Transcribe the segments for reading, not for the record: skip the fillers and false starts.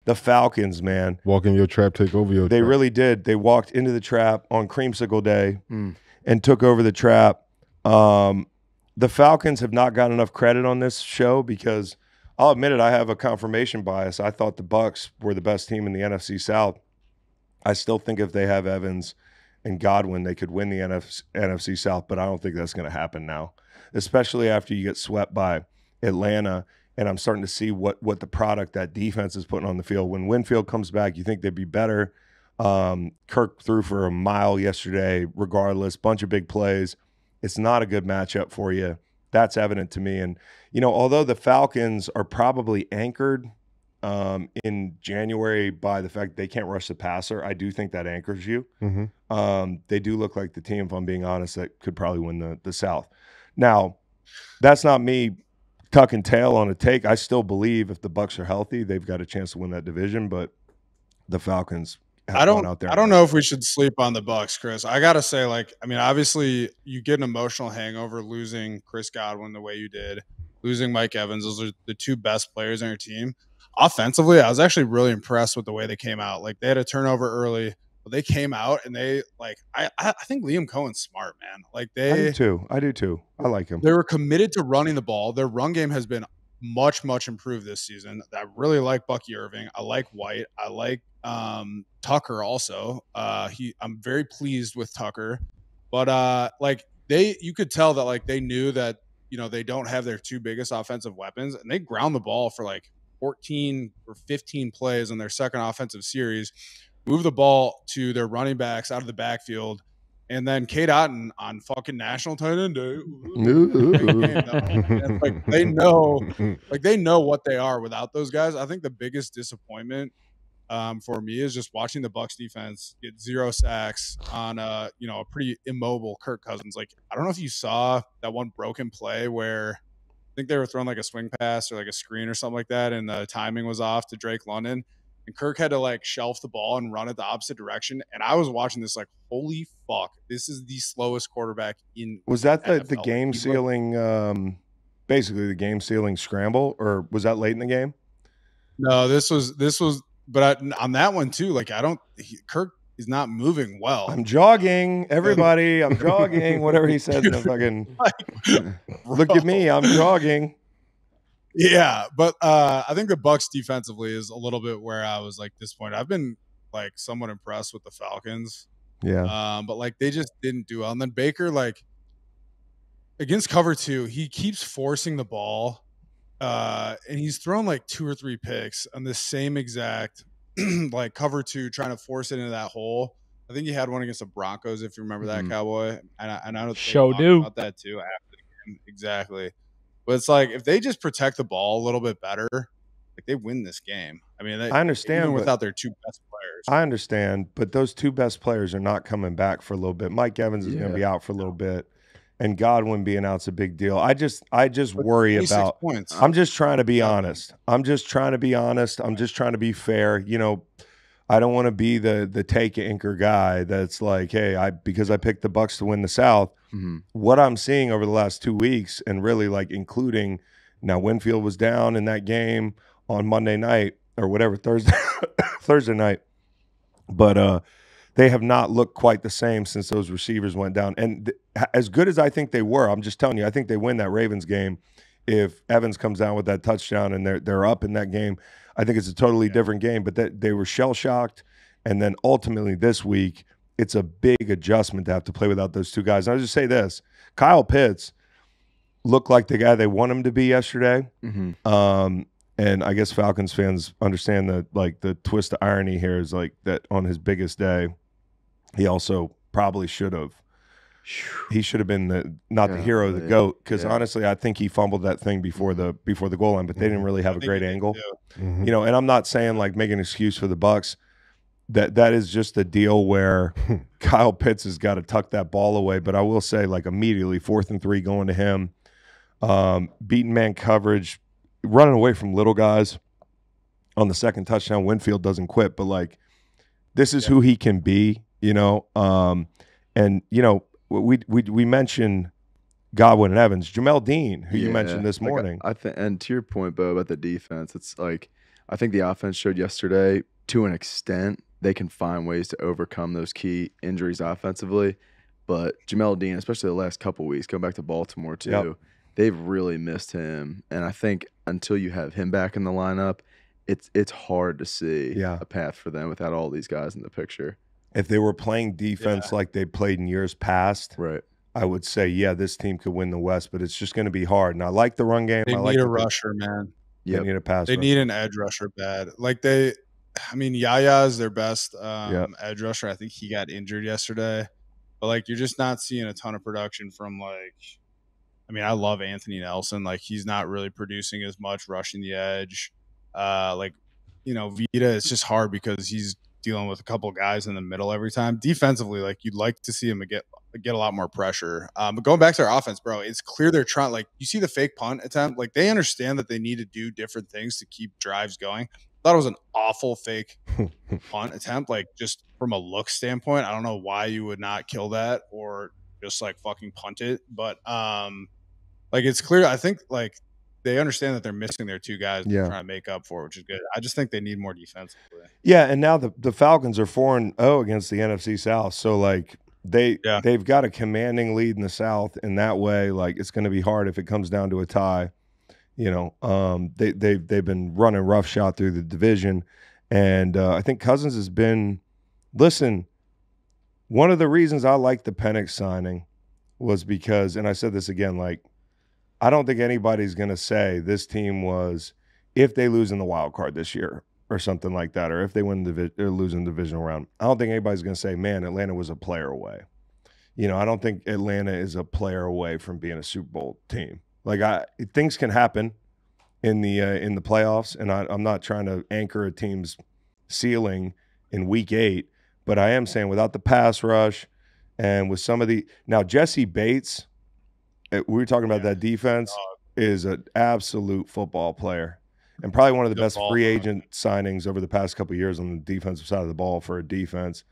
The Falcons, man. Walk in your trap, take over your trap. They really did. They walked into the trap on Creamsicle Day and took over the trap. The Falcons have not got enough credit on this show because I'll admit it, I have a confirmation bias. I thought the Bucs were the best team in the NFC South. I still think if they have Evans and Godwin, they could win the NFC South, but I don't think that's going to happen now, especially after you get swept by Atlanta. And I'm starting to see what the product that defense is putting on the field. When Winfield comes back, you think they'd be better. Kirk threw for a mile yesterday, regardless. Bunch of big plays. It's not a good matchup for you. That's evident to me. And, although the Falcons are probably anchored in January by the fact they can't rush the passer, I do think that anchors you. They do look like the team, if I'm being honest, that could probably win the South. Now, that's not me tucking tail on a take. I still believe if the Bucs are healthy, they've got a chance to win that division, but the Falcons have gone out there. I don't know if we should sleep on the Bucs, Chris. I got to say, obviously you get an emotional hangover losing Chris Godwin the way you did, losing Mike Evans. Those are the two best players on your team. Offensively, I was actually really impressed with the way they came out. They had a turnover early, but they came out and they I think Liam Cohen's smart, man. I do too. I like him. They were committed to running the ball. Their run game has been much, much improved this season. I really like Bucky Irving. I like White. I like Tucker also. I'm very pleased with Tucker. But you could tell that they knew that, they don't have their two biggest offensive weapons, and they ground the ball for 14 or 15 plays on their second offensive series, move the ball to their running backs out of the backfield, and then Kate Otten on fucking National Tight End Day. They know what they are without those guys. I think the biggest disappointment for me is just watching the Bucs defense get 0 sacks on a pretty immobile Kirk Cousins. I don't know if you saw that one broken play where I think they were throwing a swing pass or a screen or something like that, and the timing was off to Drake London. And Kirk had to shelf the ball and run it the opposite direction. And I was watching this holy fuck, this is the slowest quarterback in. Was that the game sealing, basically the game sealing scramble, or was that late in the game? No, this was, but on that one too, Kirk is not moving well. I'm jogging, everybody. I'm jogging. Whatever he said in the fucking. Look at me, I'm jogging. Yeah, but I think the Bucs defensively is a little bit where I was disappointed. I've been somewhat impressed with the Falcons. Yeah. But they just didn't do well. And then Baker, against cover 2, he keeps forcing the ball. And he's thrown 2 or 3 picks on the same exact cover 2, trying to force it into that hole. I think he had one against the Broncos, if you remember that, Cowboy. And I don't think about that too after the game. Exactly. But it's if they just protect the ball a little bit better, they win this game. I mean, I understand, even without their 2 best players. I understand, but those 2 best players are not coming back for a little bit. Mike Evans is going to be out for a little bit, and Godwin being out's a big deal. I just worry about. Points. I'm just trying to be honest. I'm just trying to be honest. I'm just trying to be fair. I don't want to be the take anchor guy that's hey, because I picked the Bucs to win the South. What I'm seeing over the last 2 weeks, and really including now, Winfield was down in that game on Monday night or whatever, Thursday night, but they have not looked quite the same since those receivers went down. And as good as I think they were, I'm just telling you, I think they win that Ravens game if Evans comes down with that touchdown and they're up in that game. I think it's a totally different game, but they were shell-shocked. And then ultimately this week, it's a big adjustment to have to play without those 2 guys. And I'll just say this. Kyle Pitts looked like the guy they want him to be yesterday. And I guess Falcons fans understand that the twist of irony here is that on his biggest day, he also probably should have. He should have been the hero, the GOAT, because honestly, I think he fumbled that thing before the goal line, but they didn't really have a great angle. And I'm not saying make an excuse for the Bucs. That is just a deal where Kyle Pitts has got to tuck that ball away. But I will say, immediately, 4th and 3 going to him, beating man coverage, running away from little guys on the second touchdown. Winfield doesn't quit, but this is who he can be, and we mentioned Godwin and Evans, Jamel Dean, who you mentioned this morning. I think, and to your point, Bo, about the defense, it's I think the offense showed yesterday, to an extent, they can find ways to overcome those key injuries offensively. But Jamel Dean, especially the last couple weeks, going back to Baltimore too, they've really missed him. And I think until you have him back in the lineup, it's hard to see a path for them without all these guys in the picture. If they were playing defense like they played in years past, right, I would say, yeah, this team could win the West, but it's just going to be hard. And I like the run game. They I like need a rusher, man. They need a pass rusher. They need an edge rusher bad. Like Yaya is their best edge rusher. I think he got injured yesterday. But, like, you're just not seeing a ton of production from, like, I love Anthony Nelson. Like, he's not really producing as much rushing the edge. Vita, it's just hard because he's dealing with a couple guys in the middle every time. Defensively, like, you'd like to see him get a lot more pressure. But going back to their offense, bro, it's clear they're trying. Like, you see the fake punt attempt. Like, they understand that they need to do different things to keep drives going. I thought it was an awful fake punt attempt. Like, just from a look standpoint, I don't know why you would not kill that or just like fucking punt it. But like, it's clear. I think like they understand that they're missing their two guys they're trying to make up for, which is good. I just think they need more defensively. Yeah, and now the Falcons are 4-0 against the NFC South. So like they've got a commanding lead in the South, and that way, like, it's going to be hard if it comes down to a tie. They've been running roughshod through the division, and I think Cousins has been. Listen, one of the reasons I like the Penix signing was because, and I said this again, like, I don't think anybody's going to say this team was, if they lose in the wild card this year or something like that, or if they win or lose in the divisional round, I don't think anybody's going to say, man, Atlanta was a player away. I don't think Atlanta is a player away from being a Super Bowl team. Like, things can happen in the playoffs, and I'm not trying to anchor a team's ceiling in Week 8, but I am saying without the pass rush and with some of now Jesse Bates, we were talking about that defense, is an absolute football player and probably one of the best free agent signings over the past couple of years on the defensive side of the ball for a defense.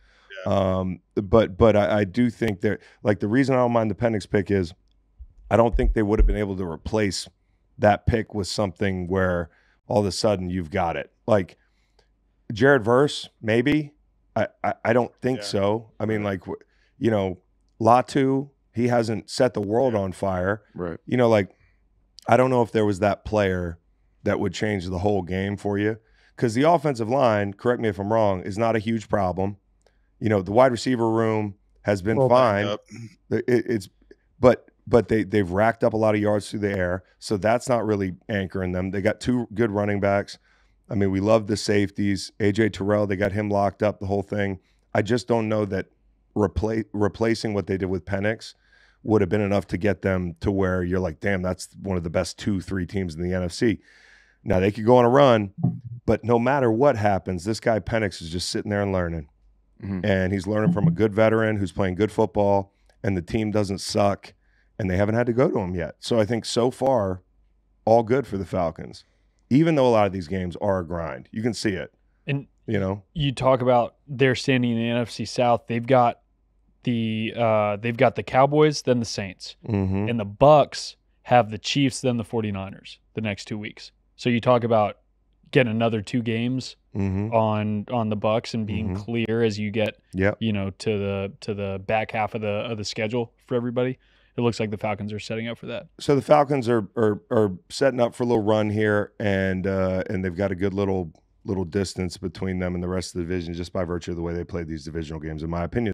But I do think that, like, the reason I don't mind the Penix pick is I don't think they would have been able to replace that pick with something where all of a sudden you've got it. Like Jared Verse, maybe. I don't think so. I mean, like, Latu, he hasn't set the world on fire. Right. Like, I don't know if there was that player that would change the whole game for you. Because the offensive line, correct me if I'm wrong, is not a huge problem. The wide receiver room has been fine. But they've racked up a lot of yards through the air, so that's not really anchoring them. They got two good running backs. We love the safeties. A.J. Terrell, they got him locked up, the whole thing. I just don't know that replacing what they did with Penix would have been enough to get them to where you're like, damn, that's one of the best 2-3 teams in the NFC. Now, they could go on a run, but no matter what happens, this guy Penix is just sitting there and learning. Mm-hmm. And he's learning from a good veteran who's playing good football, and the team doesn't suck, and they haven't had to go to him yet. So I think so far, all good for the Falcons. Even though a lot of these games are a grind. You can see it. And you talk about their standing in the NFC South. They've got the Cowboys, then the Saints. Mm-hmm. And the Bucs have the Chiefs, then the 49ers the next 2 weeks. So you talk about getting another 2 games on the Bucs and being clear as you get to the back half of the schedule for everybody. It looks like the Falcons are setting up for that. So the Falcons are setting up for a little run here, and they've got a good little distance between them and the rest of the division just by virtue of the way they played these divisional games, in my opinion.